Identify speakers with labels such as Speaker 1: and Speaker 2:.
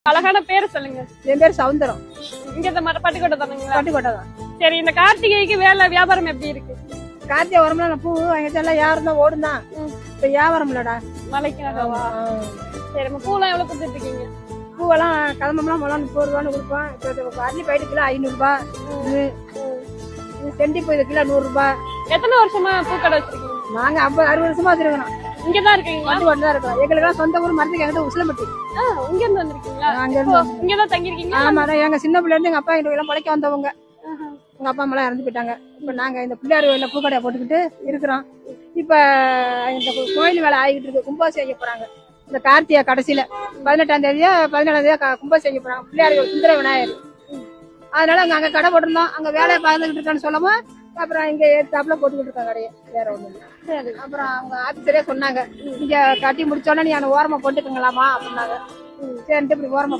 Speaker 1: அழகான பேரு சொல்லுங்க.
Speaker 2: என் பேர் சவுந்தரம்.
Speaker 1: இங்க இந்த பட்டுக்கோட்டை தானுங்களா?
Speaker 2: பட்டுக்கோட்டை தான்.
Speaker 1: சரி, இந்த கார்த்திகைக்கு வேலை வியாபாரம் எப்படி இருக்கு?
Speaker 2: கார்த்திகை வரும்ல பூ எல்லாம் யாரும் தான் ஓடும் தான். இப்ப வியாபாரம் இல்லடா,
Speaker 1: மலைக்கு நகவா? சரி, நம்ம பூலாம் எவ்வளவு கொடுத்துட்டு இருக்கீங்க?
Speaker 2: பூவெல்லாம் கதம்பெல்லாம் முலாம் 30 ரூபான்னு கொடுப்போம். இப்போ அரளி பயிட்டு கிலோ 500 ரூபாய். இது செண்டி போய் கிலோ 100 ரூபாய்.
Speaker 1: எத்தனை வருஷமா பூக்கடை வச்சிருக்கீங்க?
Speaker 2: நாங்க 50-60 வருஷமா வச்சிருக்கோம்.
Speaker 1: இங்கதான் இருக்கீங்களா?
Speaker 2: வந்து தான் இருக்கோம். எங்களுக்கு சொந்த ஊர் மரத்துக்கு எங்கிட்ட உசிலம்பட்டி.
Speaker 1: இங்க இருந்து வந்திருக்கீங்களா? இங்கதான் தங்கி இருக்கீங்களா?
Speaker 2: ஆமா, எங்க சின்ன பிள்ளை இருந்து எங்க அப்பா எங்க எல்லாம் பழைக்க வந்தவங்க. எங்க அப்பா அம்மா இறந்து போயிட்டாங்க. இப்ப நாங்க இந்த பிள்ளையார் கோயில பூக்கடையை போட்டுக்கிட்டு இருக்கிறோம். இப்ப இந்த கோயில் வேலை ஆகிட்டு இருக்கு. கும்பாபிஷேகம் செய்ய போறாங்க இந்த கார்த்திகை கடைசியில 18ஆம் தேதியா 17ஆம் தேதியா கும்பாபிஷேகம் செய்ய போறாங்க. பிள்ளையார் கோயில் சுந்தர விநாயகர். அதனால அங்க கடை போட்டிருந்தோம். அங்க வேலையை பார்த்துக்கிட்டு இருக்கான்னு சொல்லவும் அப்புறம் இங்க ஏத்தாப்புல போட்டுக்கிட்டு இருக்காங்க கடையை. வேற ஒண்ணு இல்லை. சரி, அப்புறம் அவங்க ஆபீசரே சொன்னாங்க, இங்க கட்டி முடிச்சோடனே நீ அந்த ஓரமா போட்டுக்கங்களாமா அப்படின்னாங்க. சரின்ட்டு இப்படி ஓரமா